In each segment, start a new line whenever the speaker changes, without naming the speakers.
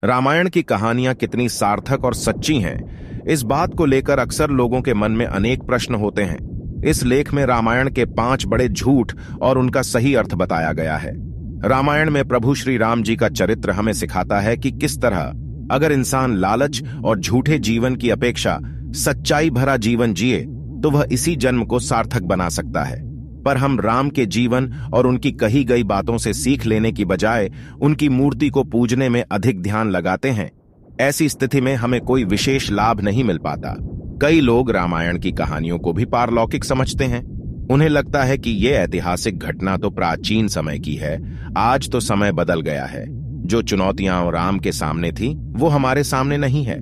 रामायण की कहानियां कितनी सार्थक और सच्ची हैं, इस बात को लेकर अक्सर लोगों के मन में अनेक प्रश्न होते हैं। इस लेख में रामायण के 5 बड़े झूठ और उनका सही अर्थ बताया गया है। रामायण में प्रभु श्री राम जी का चरित्र हमें सिखाता है कि किस तरह अगर इंसान लालच और झूठे जीवन की अपेक्षा सच्चाई भरा जीवन जिए तो वह इसी जन्म को सार्थक बना सकता है। पर हम राम के जीवन और उनकी कही गई बातों से सीख लेने की बजाय उनकी मूर्ति को पूजने में अधिक ध्यान लगाते हैं। ऐसी स्थिति में हमें कोई विशेष लाभ नहीं मिल पाता। कई लोग रामायण की कहानियों को भी पारलौकिक समझते हैं। उन्हें लगता है कि यह ऐतिहासिक घटना तो प्राचीन समय की है, आज तो समय बदल गया है। जो चुनौतियां राम के सामने थी वो हमारे सामने नहीं है।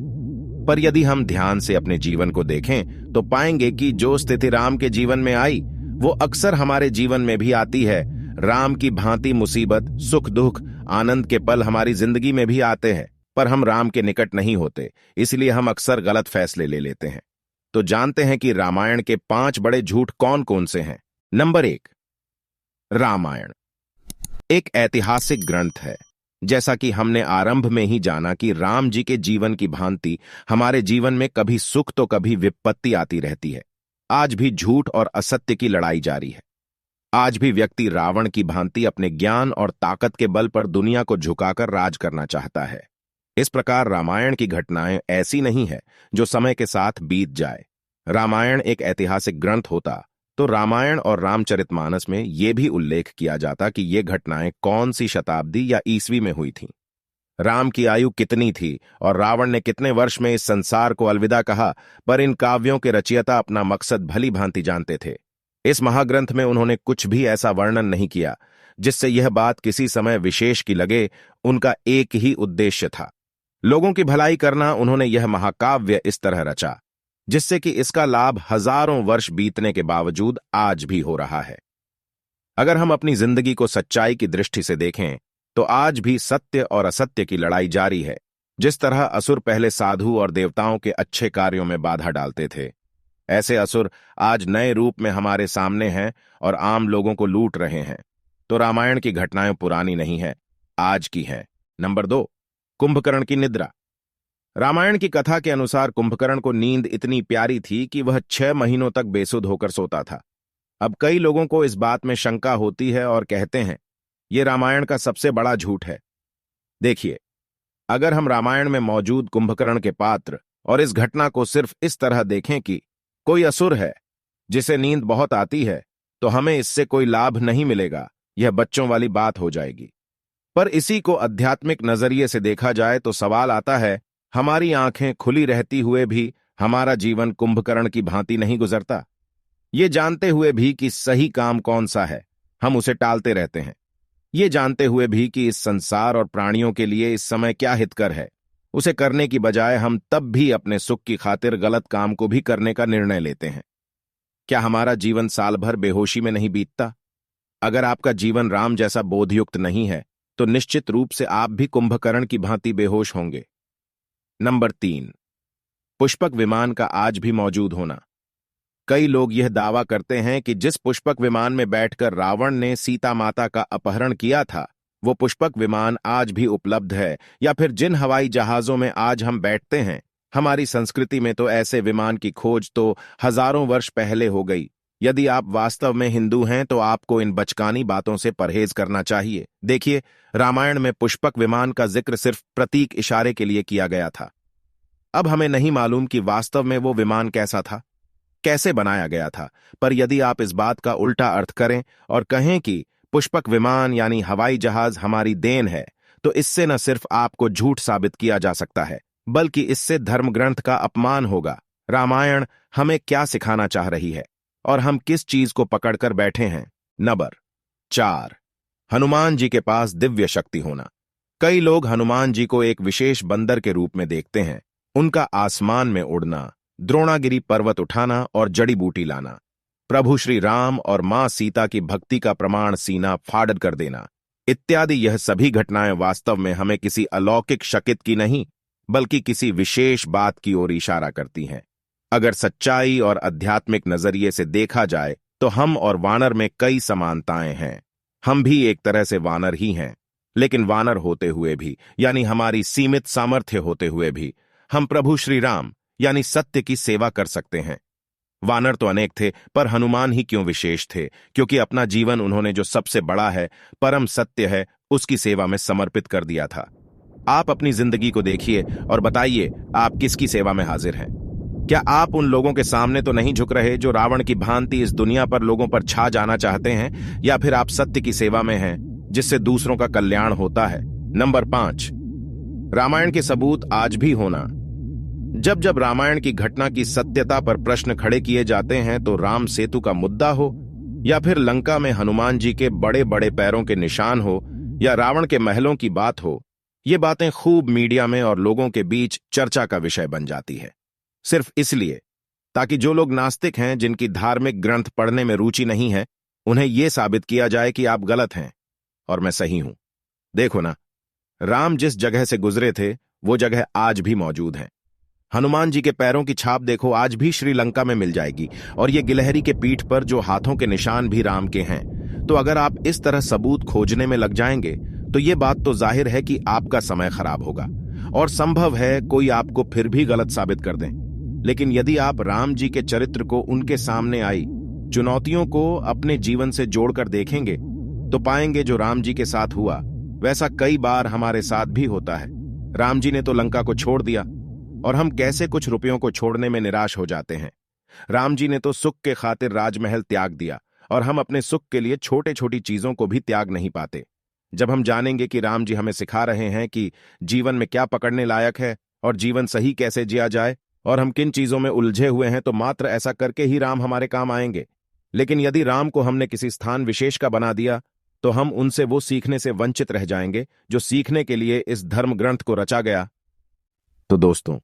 पर यदि हम ध्यान से अपने जीवन को देखें तो पाएंगे कि जो स्थिति राम के जीवन में आई वो अक्सर हमारे जीवन में भी आती है। राम की भांति मुसीबत, सुख दुख, आनंद के पल हमारी जिंदगी में भी आते हैं, पर हम राम के निकट नहीं होते, इसलिए हम अक्सर गलत फैसले ले लेते हैं। तो जानते हैं कि रामायण के 5 बड़े झूठ कौन कौन से हैं। नंबर 1, रामायण एक ऐतिहासिक ग्रंथ है। जैसा कि हमने आरंभ में ही जाना कि राम जी के जीवन की भांति हमारे जीवन में कभी सुख तो कभी विपत्ति आती रहती है। आज भी झूठ और असत्य की लड़ाई जारी है। आज भी व्यक्ति रावण की भांति अपने ज्ञान और ताकत के बल पर दुनिया को झुकाकर राज करना चाहता है। इस प्रकार रामायण की घटनाएं ऐसी नहीं है जो समय के साथ बीत जाए। रामायण एक ऐतिहासिक ग्रंथ होता तो रामायण और रामचरितमानस में यह भी उल्लेख किया जाता कि ये घटनाएं कौन सी शताब्दी या ईस्वी में हुई थीं। राम की आयु कितनी थी और रावण ने कितने वर्ष में इस संसार को अलविदा कहा, पर इन काव्यों के रचयिता अपना मकसद भली भांति जानते थे। इस महाग्रंथ में उन्होंने कुछ भी ऐसा वर्णन नहीं किया जिससे यह बात किसी समय विशेष की लगे। उनका एक ही उद्देश्य था, लोगों की भलाई करना। उन्होंने यह महाकाव्य इस तरह रचा जिससे कि इसका लाभ हजारों वर्ष बीतने के बावजूद आज भी हो रहा है। अगर हम अपनी जिंदगी को सच्चाई की दृष्टि से देखें तो आज भी सत्य और असत्य की लड़ाई जारी है। जिस तरह असुर पहले साधु और देवताओं के अच्छे कार्यों में बाधा डालते थे, ऐसे असुर आज नए रूप में हमारे सामने हैं और आम लोगों को लूट रहे हैं। तो रामायण की घटनाएं पुरानी नहीं है, आज की हैं। नंबर 2, कुंभकर्ण की निद्रा। रामायण की कथा के अनुसार कुंभकर्ण को नींद इतनी प्यारी थी कि वह 6 महीनों तक बेसुध होकर सोता था। अब कई लोगों को इस बात में शंका होती है और कहते हैं यह रामायण का सबसे बड़ा झूठ है। देखिए, अगर हम रामायण में मौजूद कुंभकर्ण के पात्र और इस घटना को सिर्फ इस तरह देखें कि कोई असुर है जिसे नींद बहुत आती है, तो हमें इससे कोई लाभ नहीं मिलेगा। यह बच्चों वाली बात हो जाएगी। पर इसी को आध्यात्मिक नजरिए से देखा जाए तो सवाल आता है, हमारी आंखें खुली रहती हुए भी हमारा जीवन कुंभकर्ण की भांति नहीं गुजरता। ये जानते हुए भी कि सही काम कौन सा है, हम उसे टालते रहते हैं। ये जानते हुए भी कि इस संसार और प्राणियों के लिए इस समय क्या हितकर है, उसे करने की बजाय हम तब भी अपने सुख की खातिर गलत काम को भी करने का निर्णय लेते हैं। क्या हमारा जीवन साल भर बेहोशी में नहीं बीतता? अगर आपका जीवन राम जैसा बोधयुक्त नहीं है तो निश्चित रूप से आप भी कुंभकर्ण की भांति बेहोश होंगे। नंबर 3, पुष्पक विमान का आज भी मौजूद होना। कई लोग यह दावा करते हैं कि जिस पुष्पक विमान में बैठकर रावण ने सीता माता का अपहरण किया था, वो पुष्पक विमान आज भी उपलब्ध है, या फिर जिन हवाई जहाजों में आज हम बैठते हैं। हमारी संस्कृति में तो ऐसे विमान की खोज तो हजारों वर्ष पहले हो गई। यदि आप वास्तव में हिंदू हैं तो आपको इन बचकानी बातों से परहेज करना चाहिए। देखिए, रामायण में पुष्पक विमान का जिक्र सिर्फ प्रतीक इशारे के लिए किया गया था। अब हमें नहीं मालूम कि वास्तव में वो विमान कैसा था, कैसे बनाया गया था। पर यदि आप इस बात का उल्टा अर्थ करें और कहें कि पुष्पक विमान यानी हवाई जहाज हमारी देन है, तो इससे न सिर्फ आपको झूठ साबित किया जा सकता है, बल्कि इससे धर्मग्रंथ का अपमान होगा। रामायण हमें क्या सिखाना चाह रही है और हम किस चीज को पकड़कर बैठे हैं। नंबर 4, हनुमान जी के पास दिव्य शक्ति होना। कई लोग हनुमान जी को एक विशेष बंदर के रूप में देखते हैं। उनका आसमान में उड़ना, द्रोणागिरी पर्वत उठाना और जड़ी बूटी लाना, प्रभु श्री राम और मां सीता की भक्ति का प्रमाण सीना फाड़ कर देना इत्यादि, यह सभी घटनाएं वास्तव में हमें किसी अलौकिक शक्ति की नहीं बल्कि किसी विशेष बात की ओर इशारा करती हैं। अगर सच्चाई और आध्यात्मिक नजरिए से देखा जाए तो हम और वानर में कई समानताएं हैं। हम भी एक तरह से वानर ही हैं। लेकिन वानर होते हुए भी, यानी हमारी सीमित सामर्थ्य होते हुए भी, हम प्रभु श्री राम यानी सत्य की सेवा कर सकते हैं। वानर तो अनेक थे, पर हनुमान ही क्यों विशेष थे, क्योंकि अपना जीवन उन्होंने जो सबसे बड़ा है, परम सत्य है, उसकी सेवा में समर्पित कर दिया था। आप अपनी जिंदगी को देखिए और बताइए, आप किसकी सेवा में हाजिर हैं? क्या आप उन लोगों के सामने तो नहीं झुक रहे जो रावण की भांति इस दुनिया पर लोगों पर छा जाना चाहते हैं, या फिर आप सत्य की सेवा में हैं जिससे दूसरों का कल्याण होता है? नंबर 5, रामायण के सबूत आज भी होना। जब जब रामायण की घटना की सत्यता पर प्रश्न खड़े किए जाते हैं, तो राम सेतु का मुद्दा हो, या फिर लंका में हनुमान जी के बड़े बड़े पैरों के निशान हो, या रावण के महलों की बात हो, ये बातें खूब मीडिया में और लोगों के बीच चर्चा का विषय बन जाती है, सिर्फ इसलिए ताकि जो लोग नास्तिक हैं, जिनकी धार्मिक ग्रंथ पढ़ने में रुचि नहीं है, उन्हें यह साबित किया जाए कि आप गलत हैं और मैं सही हूं। देखो ना, राम जिस जगह से गुजरे थे, वो जगह आज भी मौजूद है। हनुमान जी के पैरों की छाप देखो, आज भी श्रीलंका में मिल जाएगी, और ये गिलहरी के पीठ पर जो हाथों के निशान भी राम के हैं। तो अगर आप इस तरह सबूत खोजने में लग जाएंगे, तो ये बात तो जाहिर है कि आपका समय खराब होगा, और संभव है कोई आपको फिर भी गलत साबित कर दें। लेकिन यदि आप राम जी के चरित्र को, उनके सामने आई चुनौतियों को अपने जीवन से जोड़कर देखेंगे, तो पाएंगे जो राम जी के साथ हुआ, वैसा कई बार हमारे साथ भी होता है। राम जी ने तो लंका को छोड़ दिया, और हम कैसे कुछ रुपयों को छोड़ने में निराश हो जाते हैं। राम जी ने तो सुख के खातिर राजमहल त्याग दिया, और हम अपने सुख के लिए छोटे छोटी चीजों को भी त्याग नहीं पाते। जब हम जानेंगे कि राम जी हमें सिखा रहे हैं कि जीवन में क्या पकड़ने लायक है और जीवन सही कैसे जिया जाए, और हम किन चीजों में उलझे हुए हैं, तो मात्र ऐसा करके ही राम हमारे काम आएंगे। लेकिन यदि राम को हमने किसी स्थान विशेष का बना दिया, तो हम उनसे वो सीखने से वंचित रह जाएंगे जो सीखने के लिए इस धर्म ग्रंथ को रचा गया। तो दोस्तों,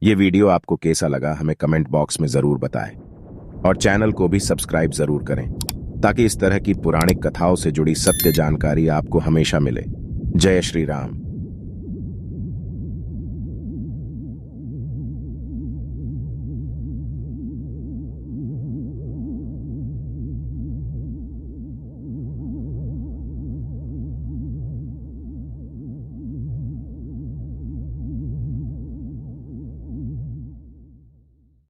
ये वीडियो आपको कैसा लगा हमें कमेंट बॉक्स में जरूर बताएं, और चैनल को भी सब्सक्राइब जरूर करें, ताकि इस तरह की पुराणिक कथाओं से जुड़ी सत्य जानकारी आपको हमेशा मिले। जय श्री राम।